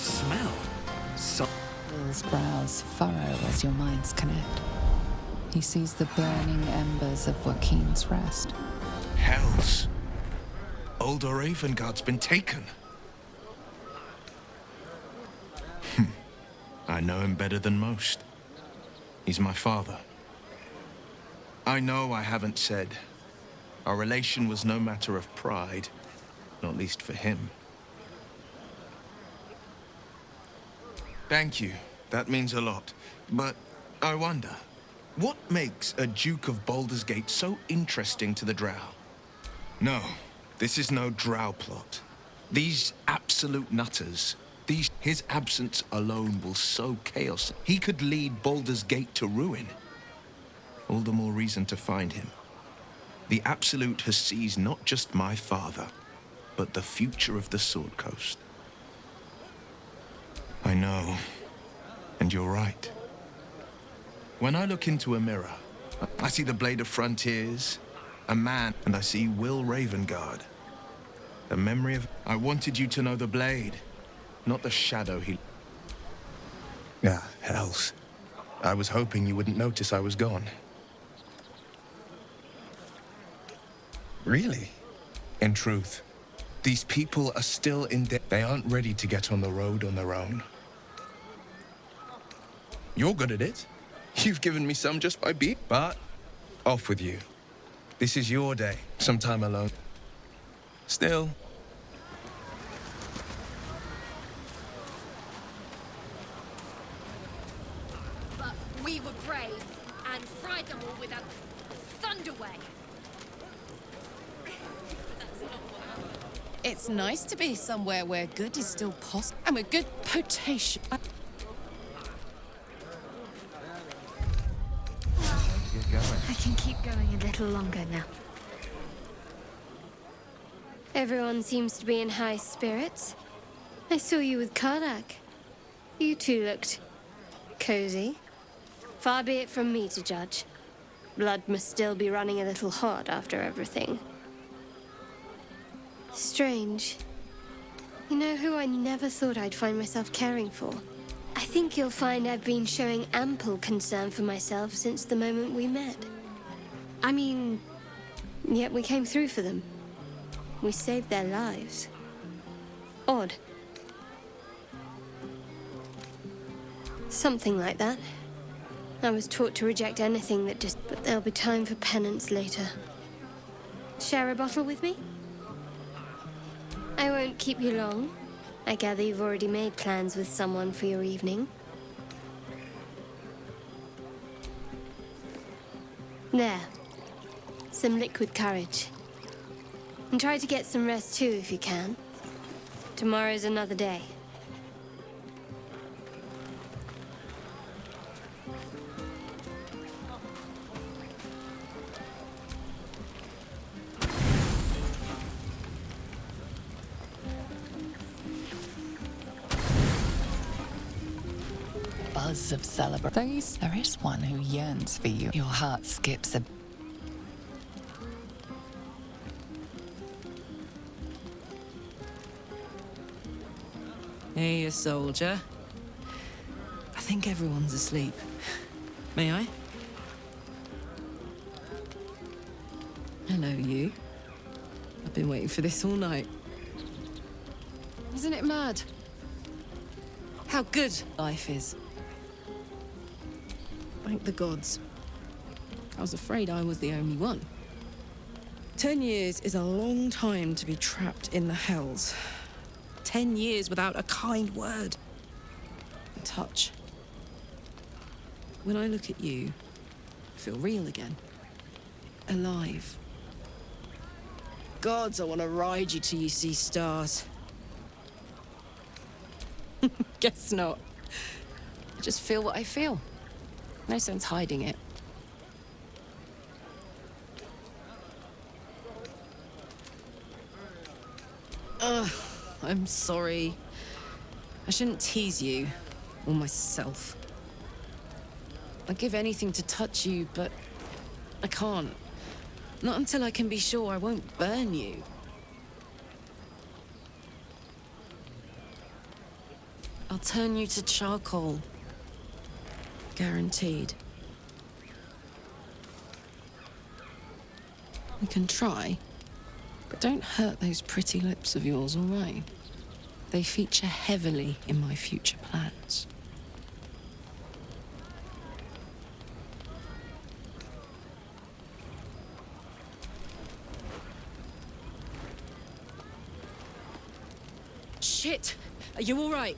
smell? Will's brows furrow as your minds connect. He sees the burning embers of Joaquin's rest. Hells. Old Ravengard's been taken. I know him better than most. He's my father. I know I haven't said. Our relation was no matter of pride, not least for him. Thank you. That means a lot. But I wonder, what makes a Duke of Baldur's Gate so interesting to the Drow? No, this is no Drow plot. These absolute nutters, his absence alone will sow chaos. He could lead Baldur's Gate to ruin. All the more reason to find him. The Absolute has seized not just my father, but the future of the Sword Coast. I know, and you're right. When I look into a mirror, I see the Blade of Frontiers, a man, and I see Will Ravengard. The memory of... I wanted you to know the Blade, not the shadow he... Ah, hells. I was hoping you wouldn't notice I was gone. Really? In truth, these people are still in debt. They aren't ready to get on the road on their own. You're good at it. You've given me some just by being... But, off with you. This is your day. Some time alone. Still... But we were brave and fried them all with a thunderwave. It's nice to be somewhere where good is still possible. And with good potation. I can keep going a little longer now. Everyone seems to be in high spirits. I saw you with Karlak. You two looked cozy. Far be it from me to judge. Blood must still be running a little hot after everything. Strange. You know who I never thought I'd find myself caring for? I think you'll find I've been showing ample concern for myself since the moment we met. I mean, yet we came through for them. We saved their lives. Odd. Something like that. I was taught to reject anything that just... But there'll be time for penance later. Share a bottle with me? I won't keep you long. I gather you've already made plans with someone for your evening. There. Some liquid courage. And try to get some rest too if you can. Tomorrow's another day. Buzz of celebration. There is one who yearns for you. Your heart skips a... Hey, a soldier. I think everyone's asleep. May I? Hello, you. I've been waiting for this all night. Isn't it mad? How good life is. Thank the gods. I was afraid I was the only one. 10 years is a long time to be trapped in the hells. 10 years without a kind word. A touch. When I look at you, I feel real again. Alive. Gods, I want to ride you till you see stars. Guess not. I just feel what I feel. No sense hiding it. Ugh, I'm sorry. I shouldn't tease you, or myself. I'd give anything to touch you, but I can't. Not until I can be sure I won't burn you. I'll turn you to charcoal. Guaranteed. We can try, but don't hurt those pretty lips of yours, all right? They feature heavily in my future plans. Shit! Are you all right?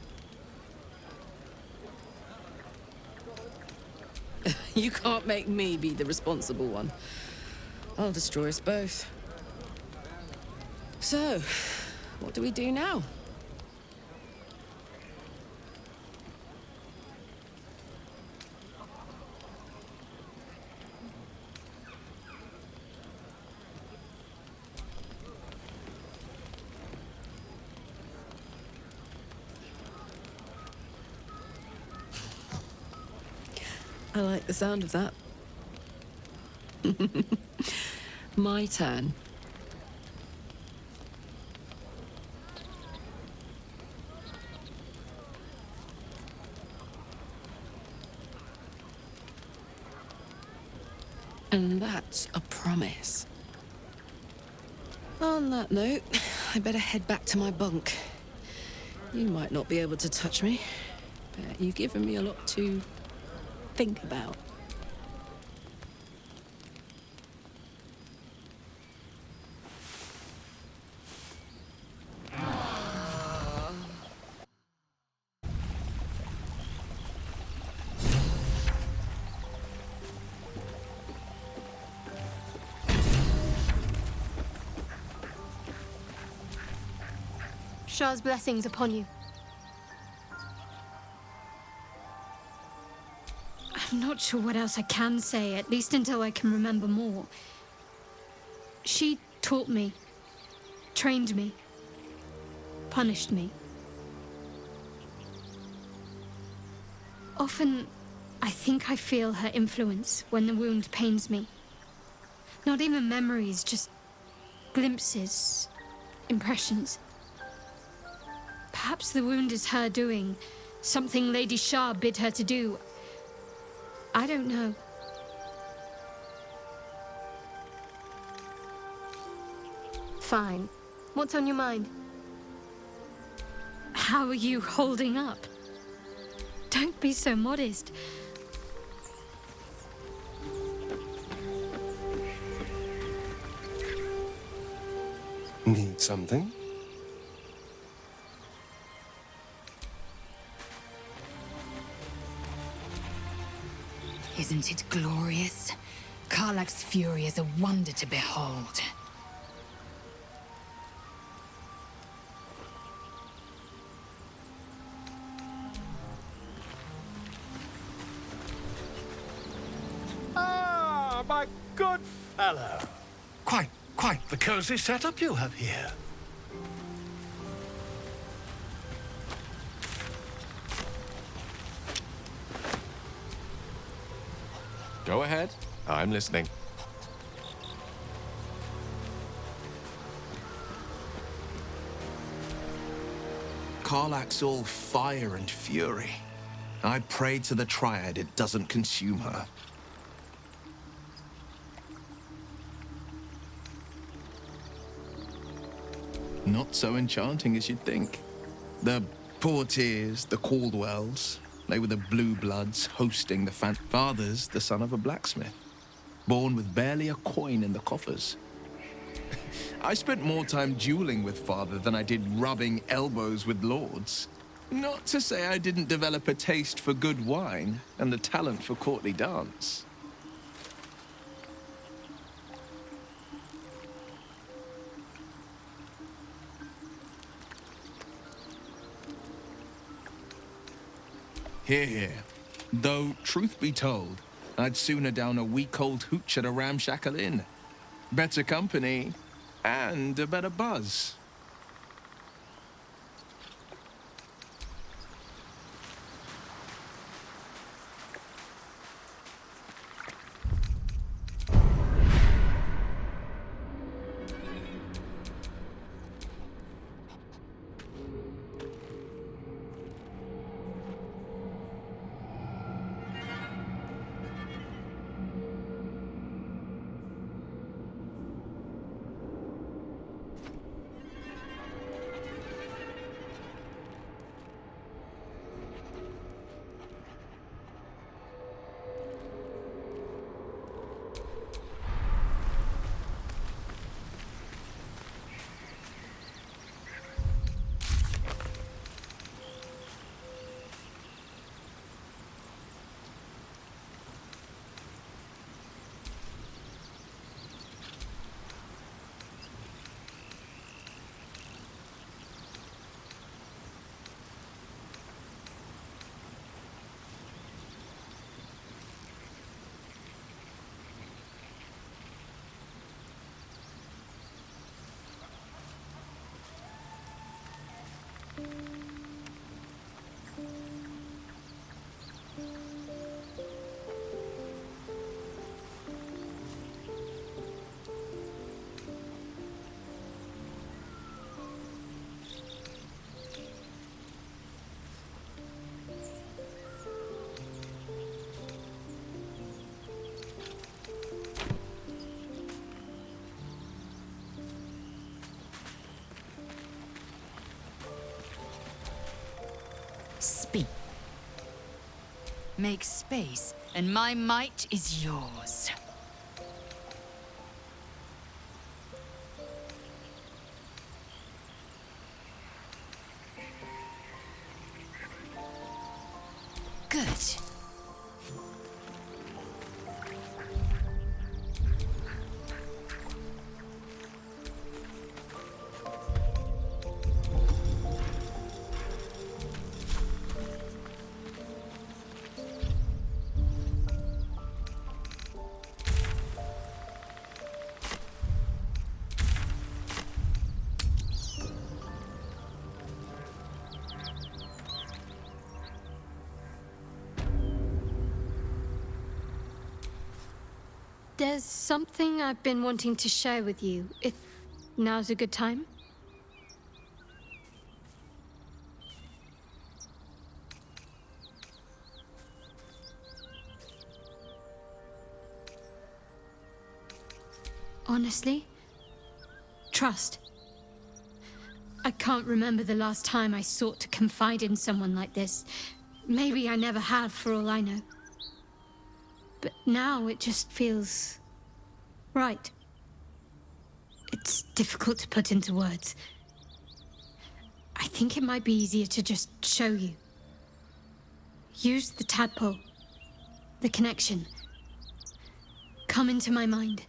You can't make me be the responsible one. I'll destroy us both. So, what do we do now? I like the sound of that. My turn. And that's a promise. On that note, I better head back to my bunk. You might not be able to touch me, but you've given me a lot to think about. Shah's blessings upon you. I'm not sure what else I can say, at least until I can remember more. She taught me, trained me, punished me. Often, I think I feel her influence when the wound pains me. Not even memories, just glimpses, impressions. Perhaps the wound is her doing, something Lady Shah bid her to do. I don't know. Fine. What's on your mind? How are you holding up? Don't be so modest. Need something? Isn't it glorious? Karlach's fury is a wonder to behold. Ah, my good fellow. Quite the cozy setup you have here. Go ahead. I'm listening. Karlach's all fire and fury. I pray to the Triad it doesn't consume her. Not so enchanting as you'd think. The Portiers, the Caldwells, they were the blue bloods hosting the father's the son of a blacksmith, born with barely a coin in the coffers. I spent more time dueling with father than I did rubbing elbows with lords. Not to say I didn't develop a taste for good wine and the talent for courtly dance. Hear, hear. Though, truth be told, I'd sooner down a week-old hooch at a ramshackle inn. Better company, and a better buzz. speak. Make space, and my might is yours. Good. There's something I've been wanting to share with you, if now's a good time. Honestly, trust. I can't remember the last time I sought to confide in someone like this. Maybe I never have, for all I know. But now it just feels right. It's difficult to put into words. I think it might be easier to just show you. Use the tadpole, the connection. Come into my mind.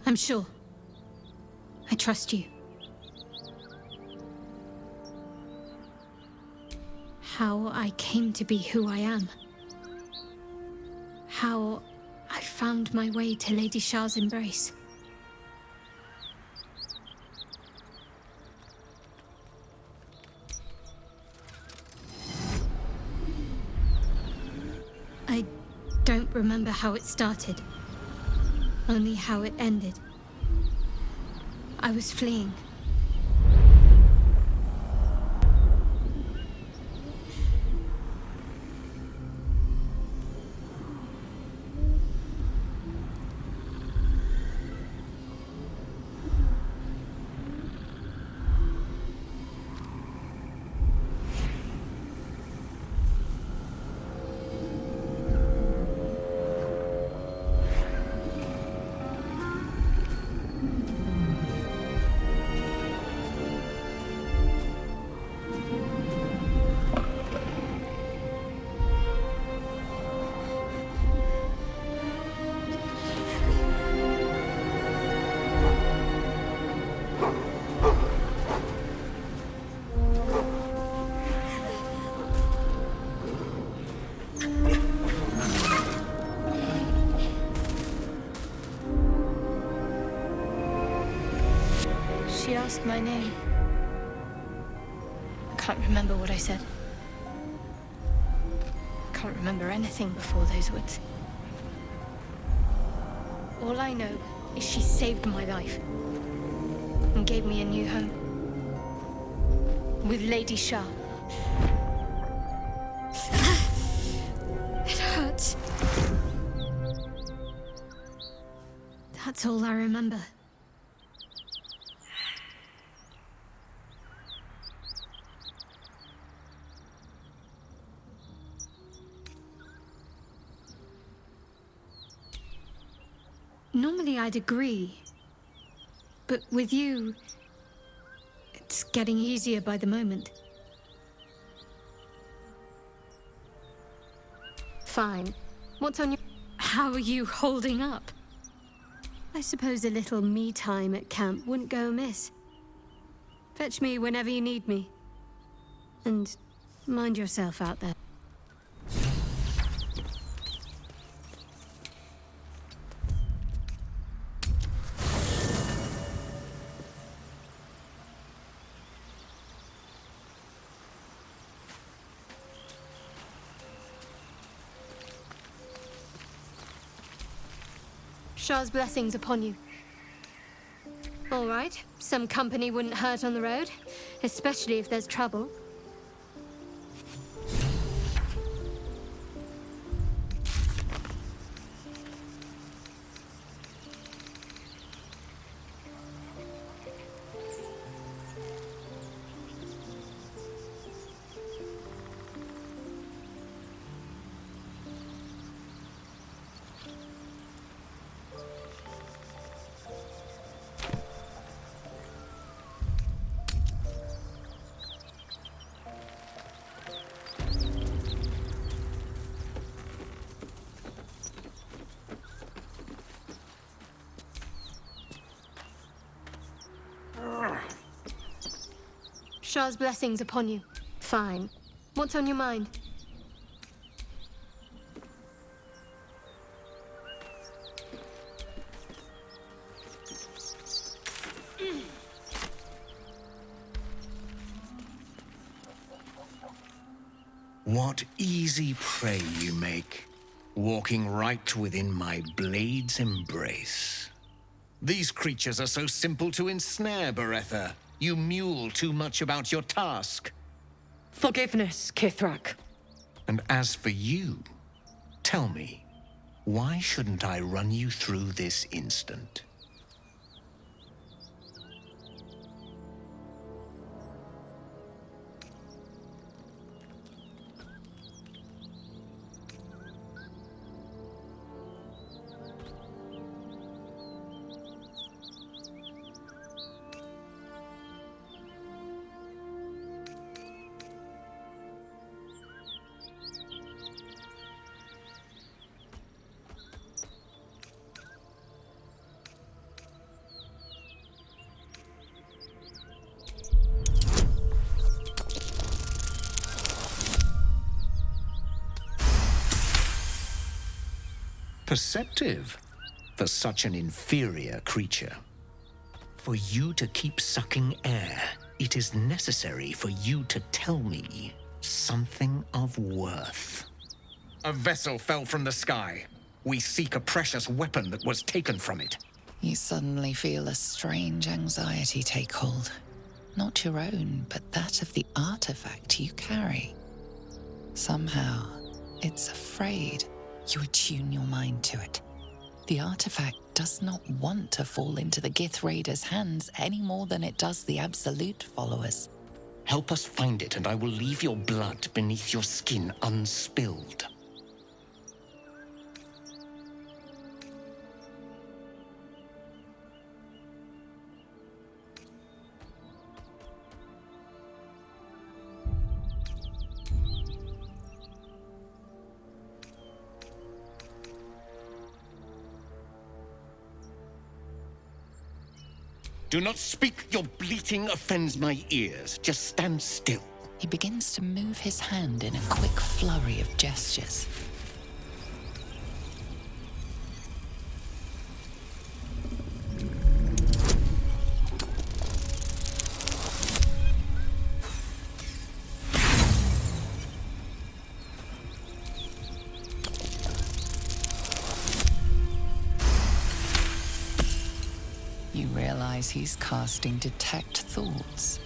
I'm sure. I trust you. How I came to be who I am. How I found my way to Lady Shah's embrace. I don't remember how it started, only how it ended. I was fleeing. She asked my name. I can't remember what I said. I can't remember anything before those words. All I know is she saved my life and gave me a new home with Lady Shah. It hurts. That's all I remember. Normally I'd agree, but with you, it's getting easier by the moment. Fine. What's on your... How are you holding up? I suppose a little me time at camp wouldn't go amiss. Fetch me whenever you need me. And mind yourself out there. Shah's blessings upon you. All right, some company wouldn't hurt on the road, especially if there's trouble. Ashrar's blessings upon you. Fine. What's on your mind? What easy prey you make, walking right within my blade's embrace. These creatures are so simple to ensnare, Beretha. You mule too much about your task. Forgiveness, Kithrak. And as for you, tell me, why shouldn't I run you through this instant? Perceptive for such an inferior creature. For you to keep sucking air, it is necessary for you to tell me something of worth. A vessel fell from the sky. We seek a precious weapon that was taken from it. You suddenly feel a strange anxiety take hold. Not your own, but that of the artifact you carry. Somehow, it's afraid. You attune your mind to it. The artifact does not want to fall into the Gith Raiders' hands any more than it does the Absolute followers. Help us find it, and I will leave your blood beneath your skin unspilled. Do not speak. Your bleating offends my ears. Just stand still. He begins to move his hand in a quick flurry of gestures. You realize he's casting Detect Thoughts.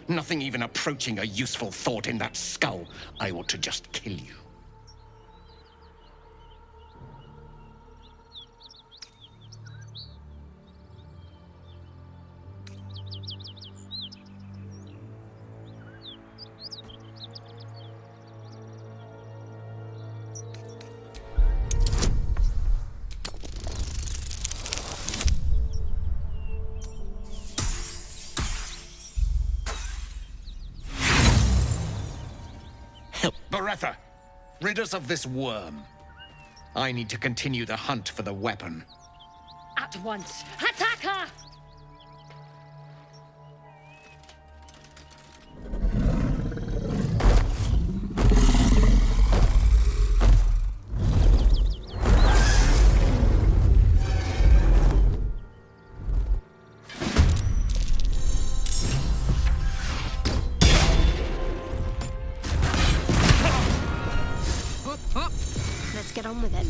Nothing even approaching a useful thought in that skull. I ought to just kill you. Beretha, rid us of this worm. I need to continue the hunt for the weapon. At once. Attack her! Let's get on with it.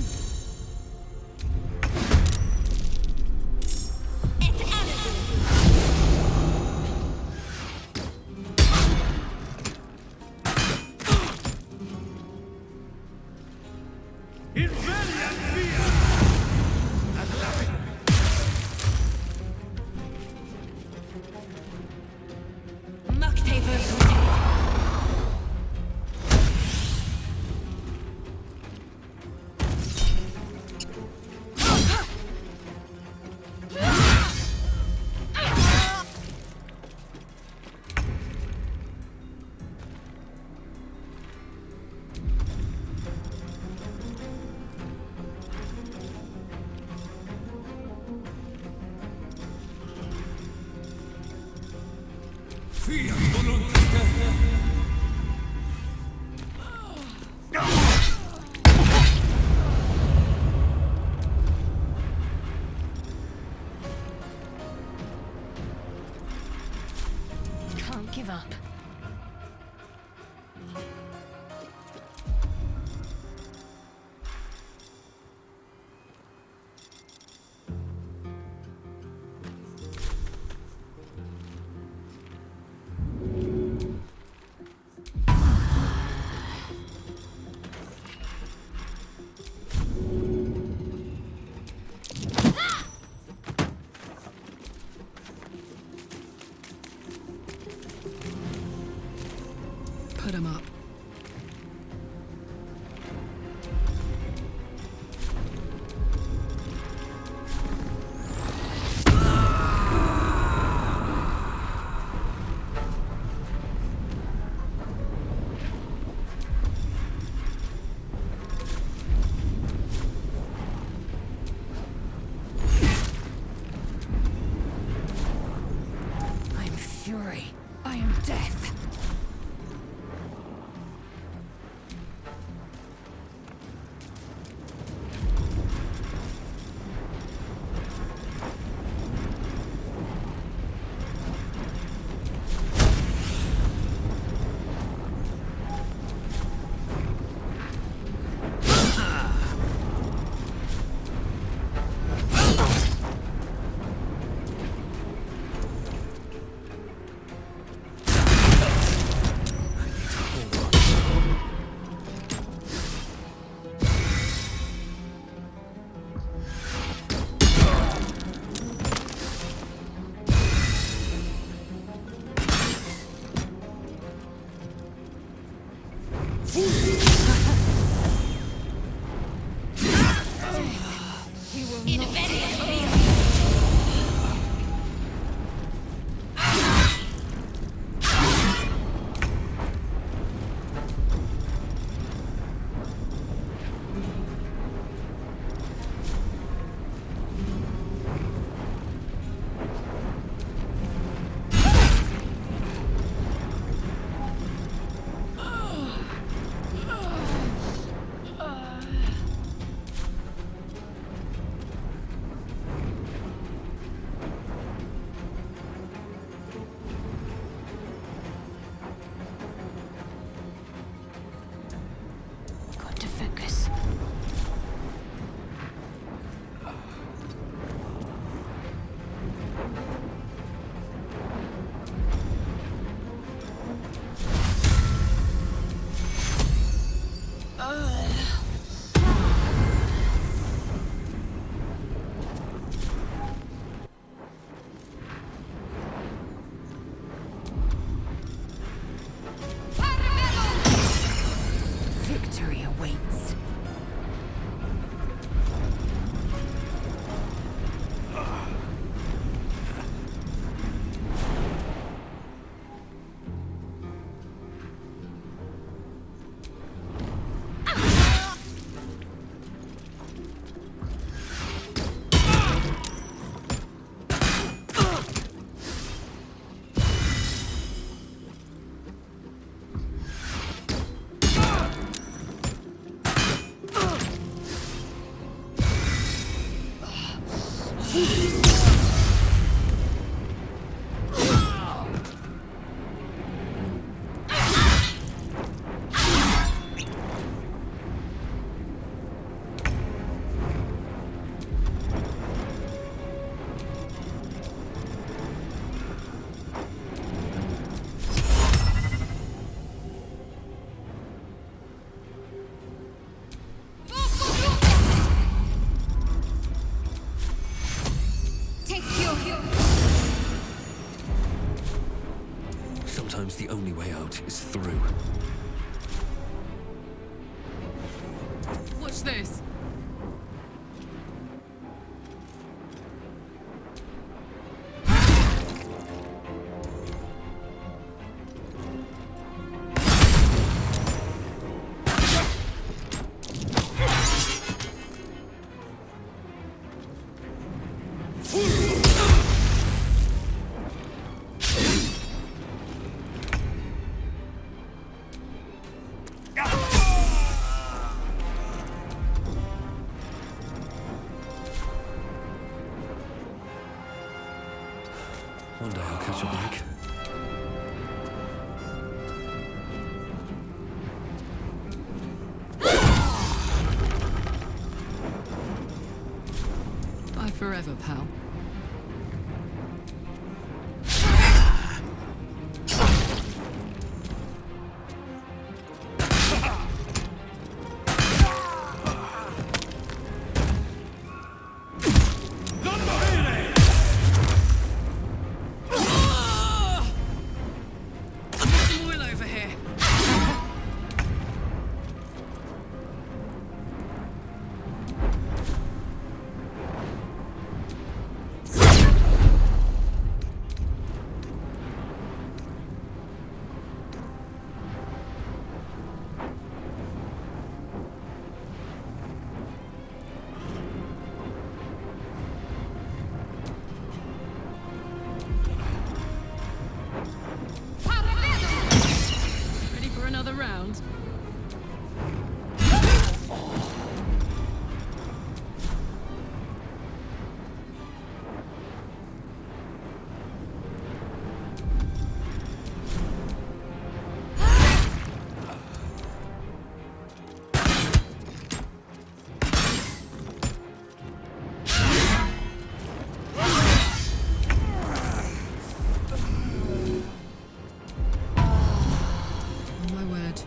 Can't give up. Put him up. I am fury. I am death. Got to focus. Victory awaits. Sometimes the only way out is through. Watch this. One day I'll catch a break. Bye forever, pal. Some oil over here. Ready for another round? Oh my word.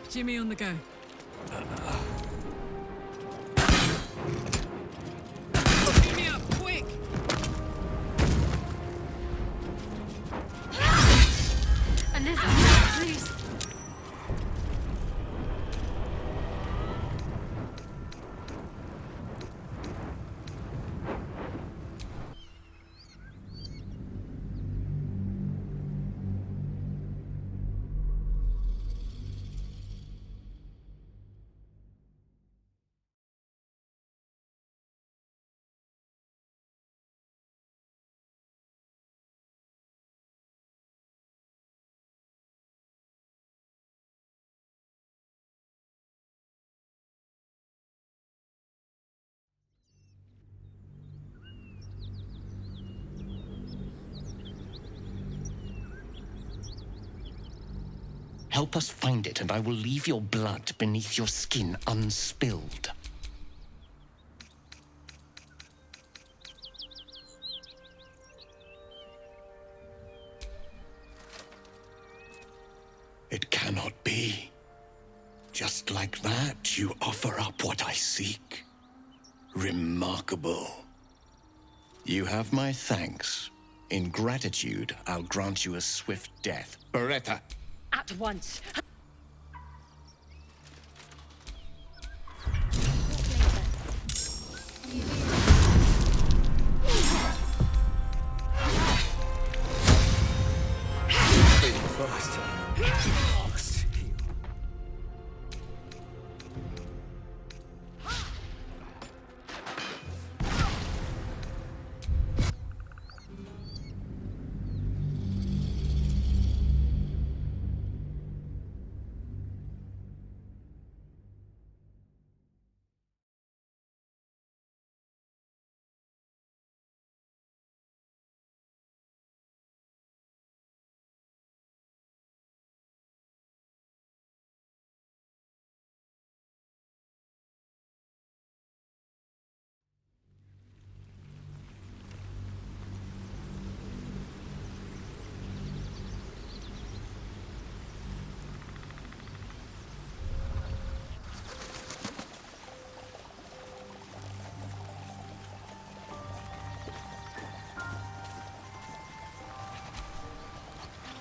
Jimmy on the go. Pick me up, quick! Elizabeth, please. Help us find it, and I will leave your blood beneath your skin unspilled. It cannot be. Just like that, you offer up what I seek. Remarkable. You have my thanks. In gratitude, I'll grant you a swift death. Beretta! At once.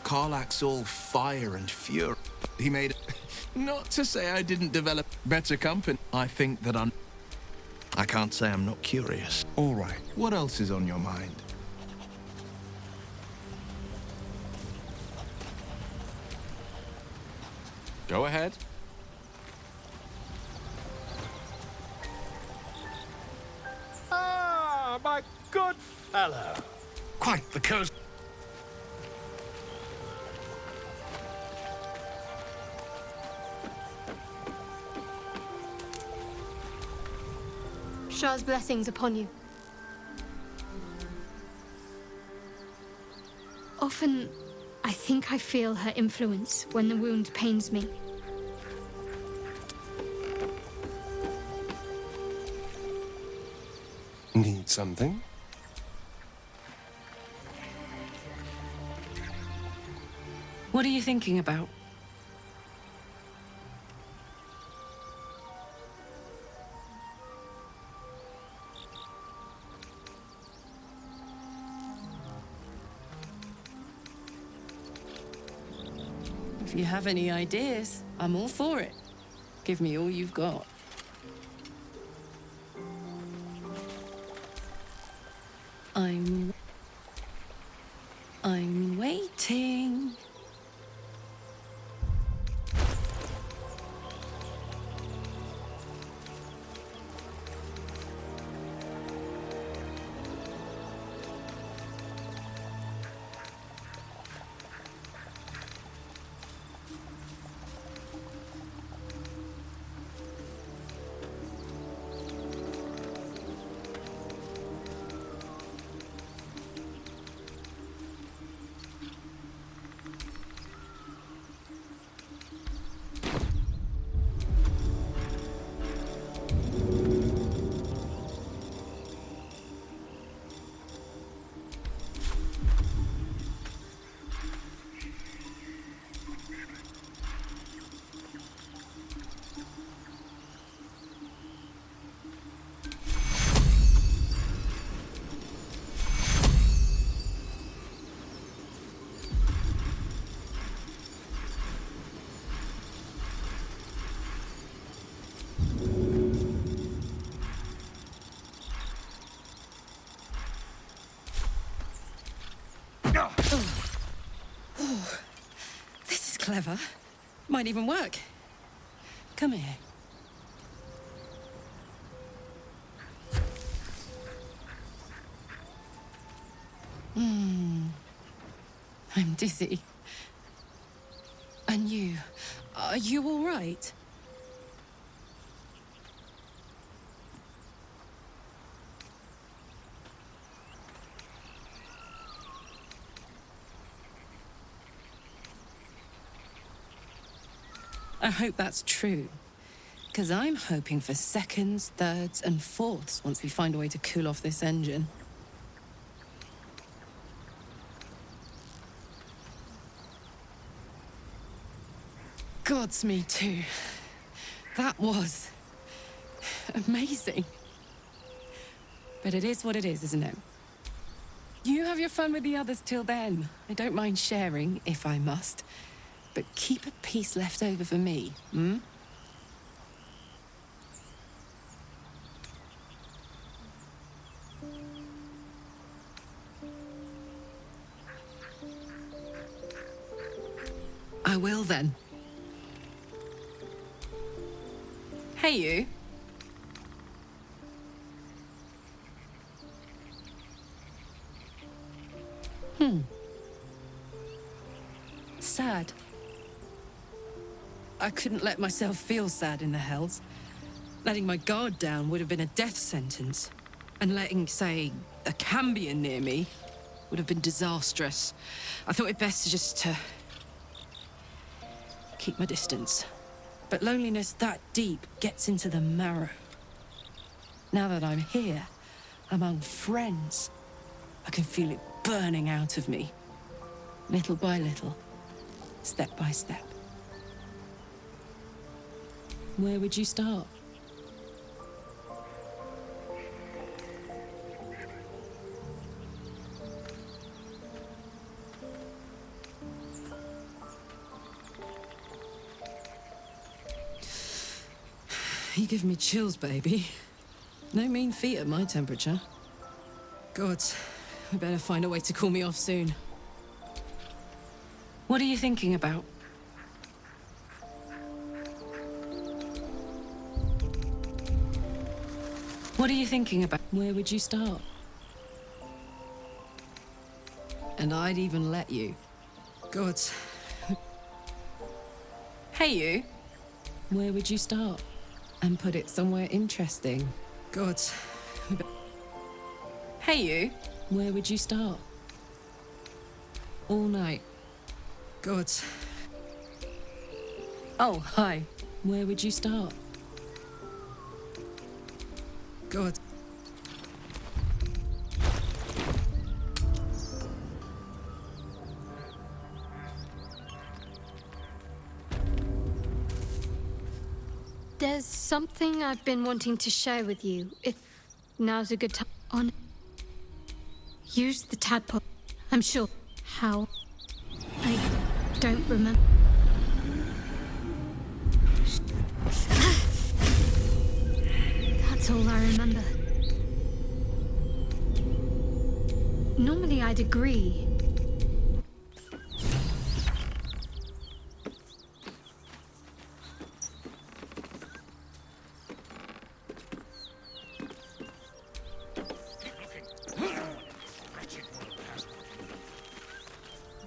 Karlach's all fire and fury. He made... Not to say I didn't develop better company. I think that I can't say I'm not curious. All right, what else is on your mind? Go ahead. Ah, my good fellow. Quite the coast. Ashrar's blessings upon you. Often, I think I feel her influence when the wound pains me. Need something? What are you thinking about? If you have any ideas, I'm all for it. Give me all you've got. I'm waiting. This is clever. Might even work. Come here. I'm dizzy. And you? Are you all right? I hope that's true. Because I'm hoping for seconds, thirds, and fourths once we find a way to cool off this engine. Gods, me too. That was amazing. But it is what it is, isn't it? You have your fun with the others till then. I don't mind sharing, if I must. But keep a piece left over for me, hmm? I will then. Hey, you. Sad. I couldn't let myself feel sad in the Hells. Letting my guard down would have been a death sentence. And letting, say, a Cambion near me would have been disastrous. I thought it best to keep my distance. But loneliness that deep gets into the marrow. Now that I'm here, among friends, I can feel it burning out of me. Little by little, step by step. Where would you start? You give me chills, baby. No mean feat at my temperature. Gods, we better find a way to cool me off soon. What are you thinking about? What are you thinking about? Where would you start? And I'd even let you. Gods. Hey, you. Where would you start? And put it somewhere interesting. Gods. Hey, you. Where would you start? All night. Good. Oh, hi. Where would you start? Good. There's something I've been wanting to share with you, if now's a good time. Use the tadpole. I'm sure. How? I don't remember. That's all I remember. Normally I'd agree.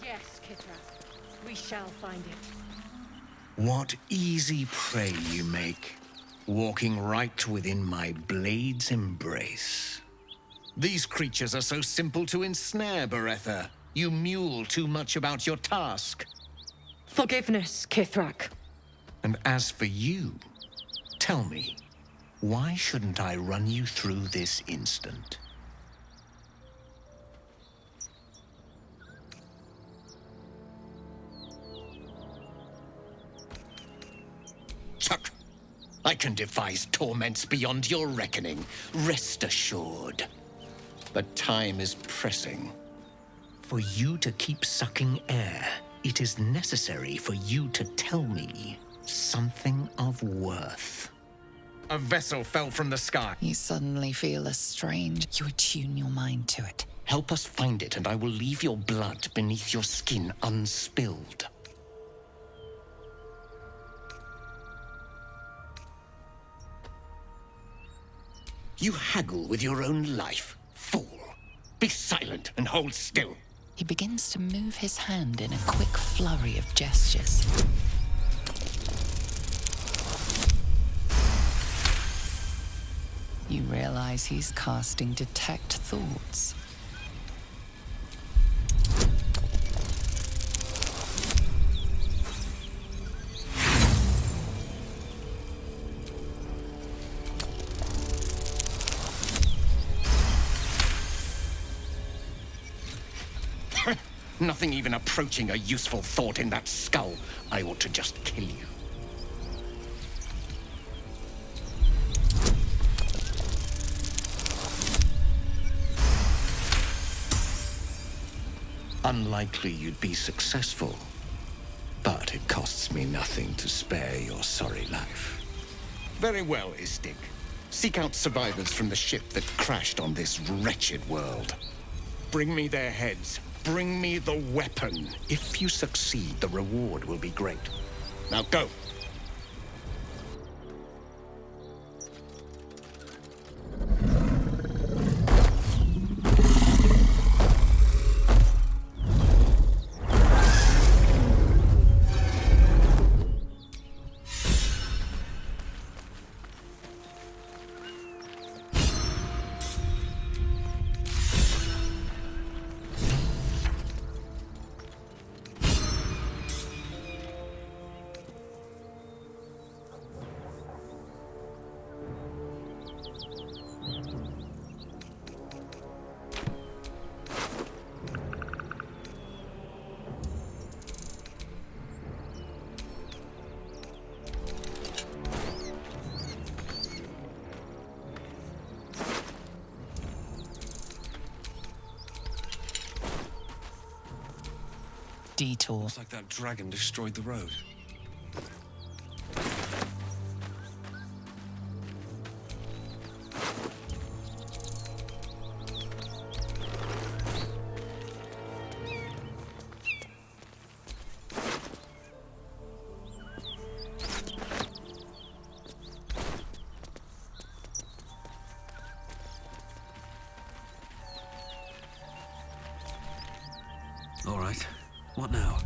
Yes, Kithrak. We shall find it. What easy prey you make, walking right within my blade's embrace. These creatures are so simple to ensnare, Beretha. You mule too much about your task. Forgiveness, Kithrak. And as for you, tell me, why shouldn't I run you through this instant? Chuck, I can devise torments beyond your reckoning. Rest assured. But time is pressing. For you to keep sucking air, it is necessary for you to tell me something of worth. A vessel fell from the sky. You suddenly feel a strange. You attune your mind to it. Help us find it, and I will leave your blood beneath your skin unspilled. You haggle with your own life, fool. Be silent and hold still. He begins to move his hand in a quick flurry of gestures. You realize he's casting Detect Thoughts. Nothing even approaching a useful thought in that skull. I ought to just kill you. Unlikely you'd be successful, but it costs me nothing to spare your sorry life. Very well, Istig. Seek out survivors from the ship that crashed on this wretched world. Bring me their heads. Bring me the weapon. If you succeed, the reward will be great. Now go. Detour. Looks like that dragon destroyed the road. All right. What now?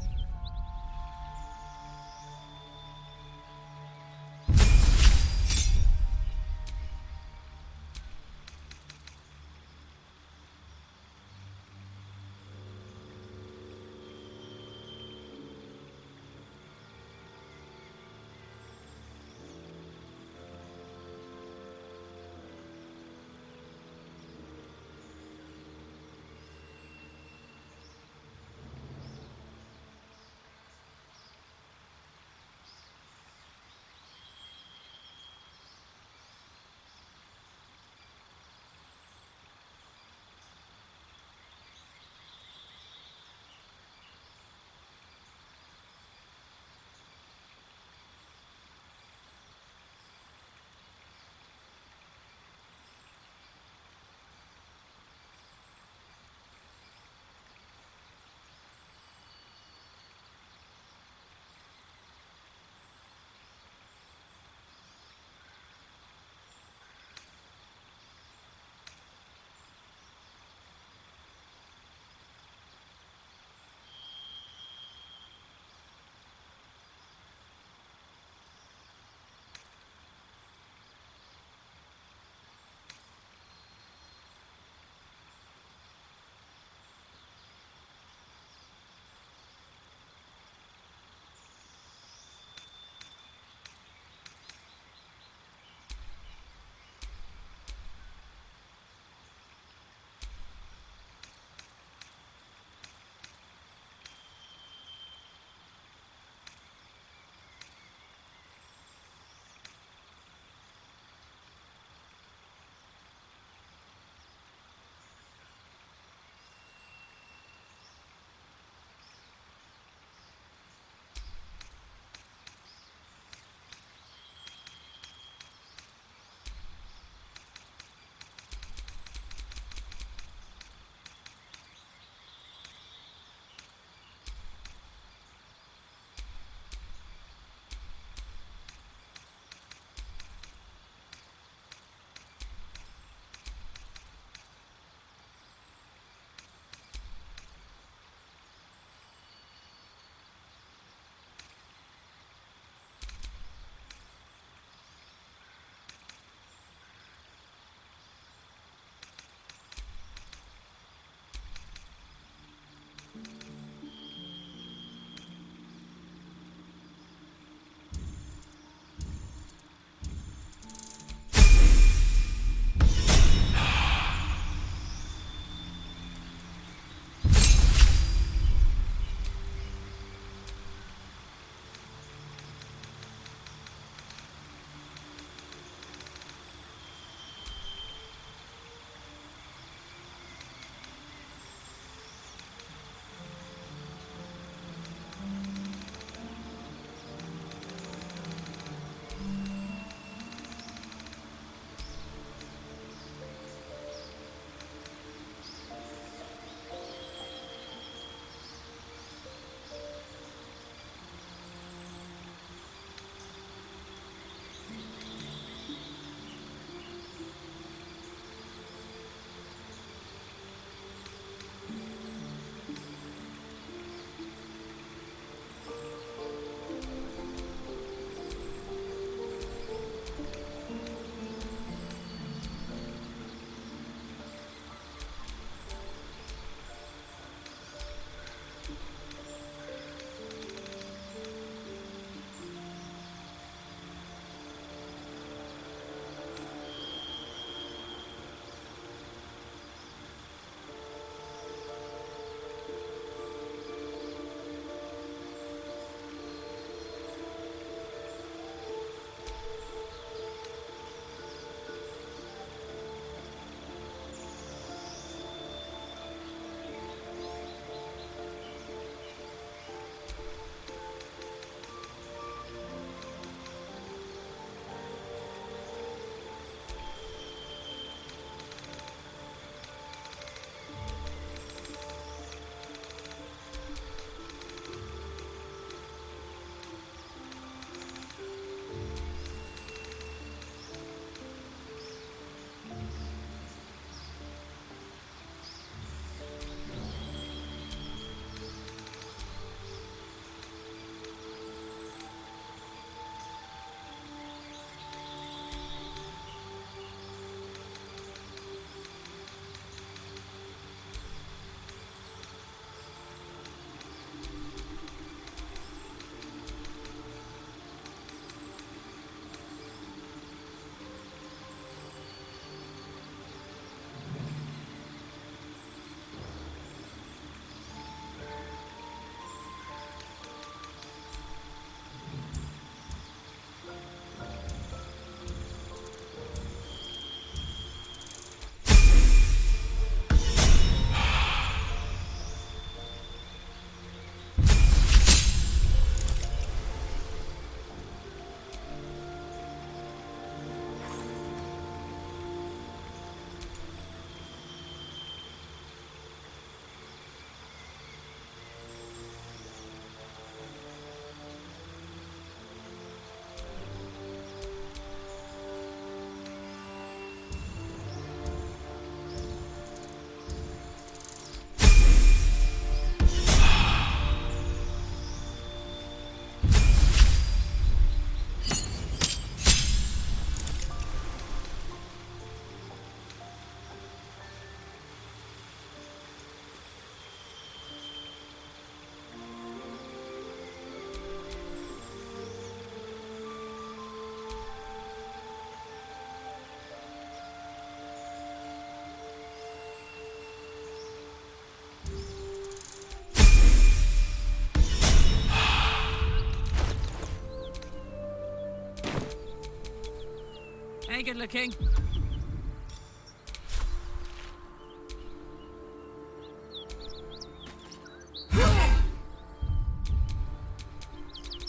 Hey, good looking.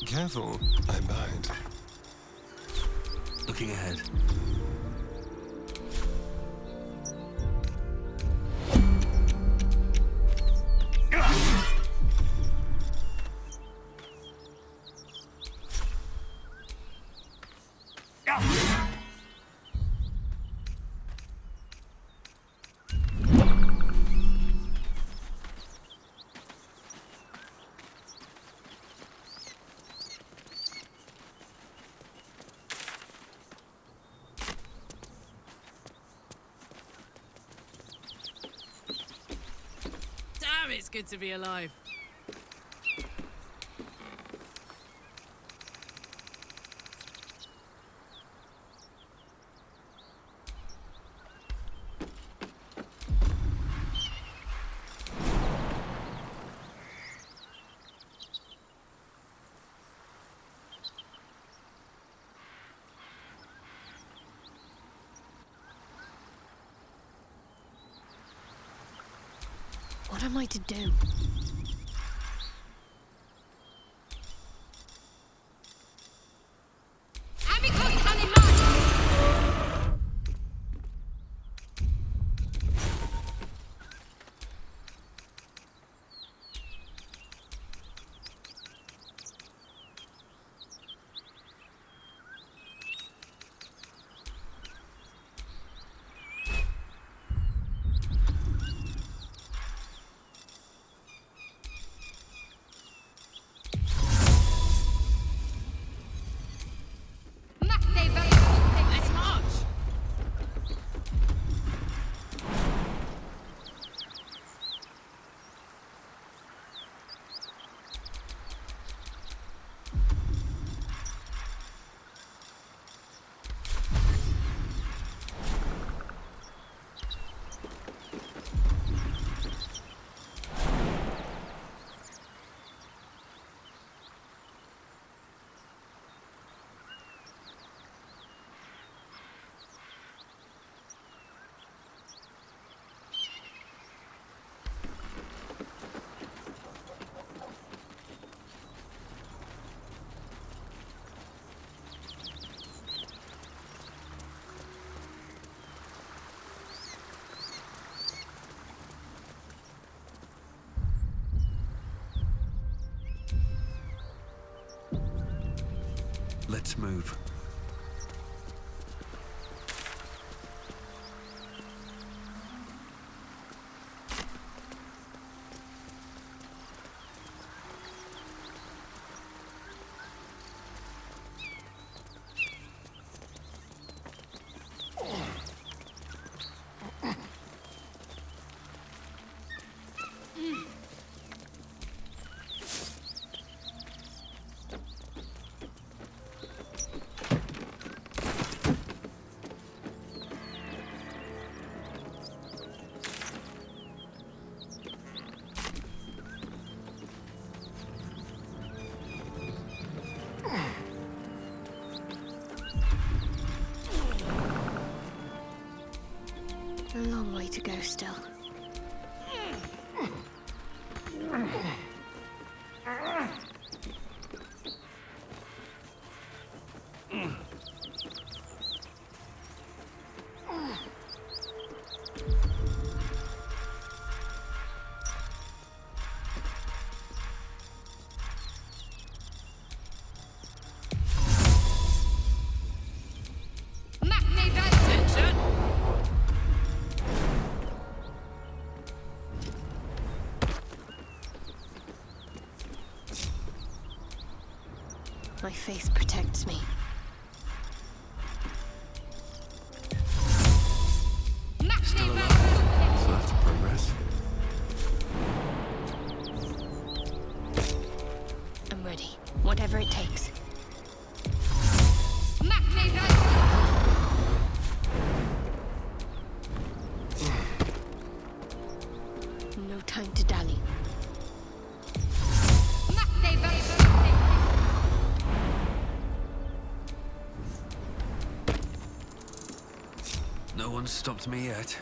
Careful, I'm behind. Looking ahead. Damn, it's good to be alive. What am I to do? Let's march! Let's move. A long way to go still. Attention! My faith protects me. Still alive. So that's progress. I'm ready. Whatever it takes. No time to dally. No one's stopped me yet.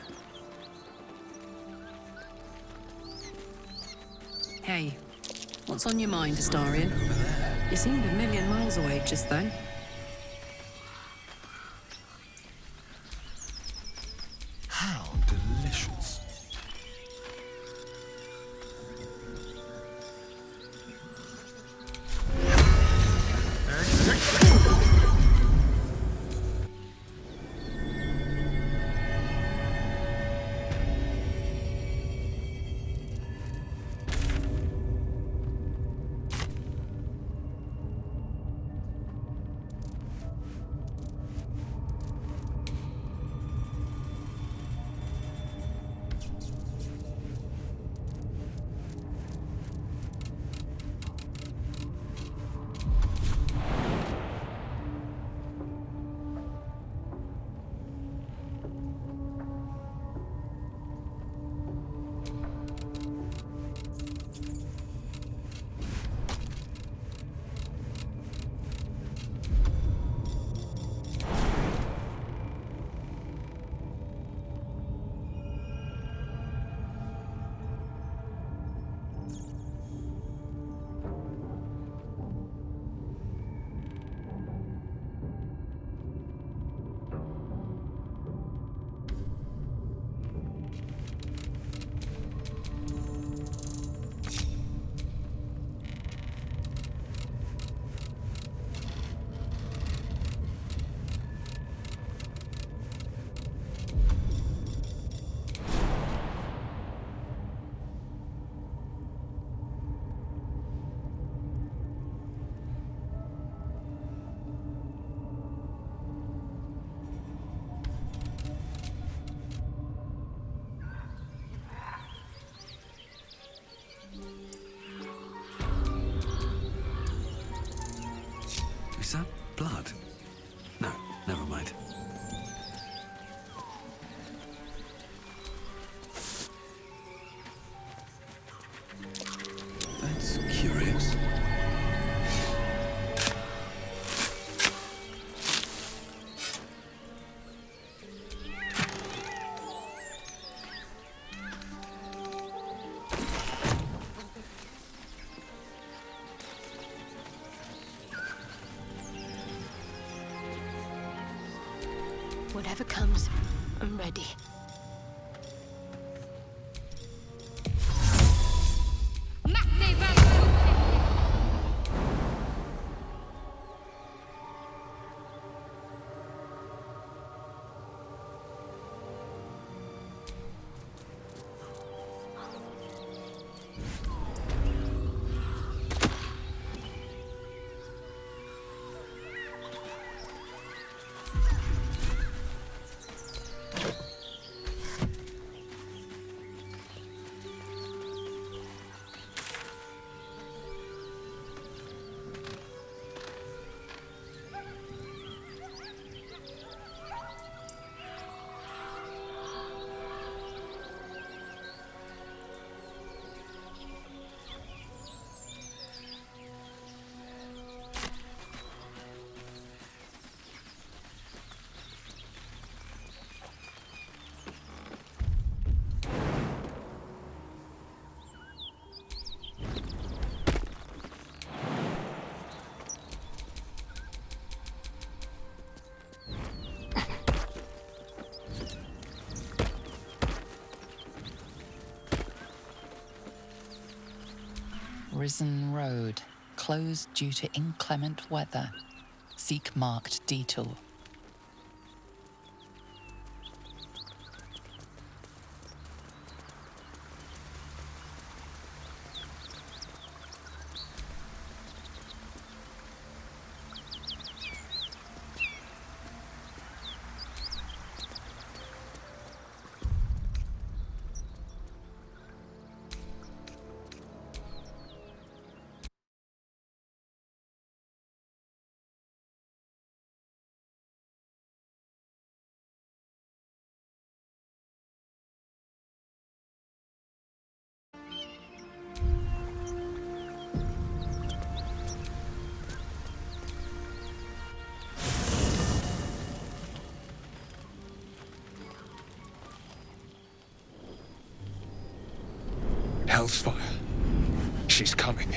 Hey, what's on your mind, Astarion? You seemed a million miles away just then. How delicious. blood? No, never mind. That's curious. Whatever comes, I'm ready. Risen Road, closed due to inclement weather. Seek marked detour. Hell's fire. She's coming.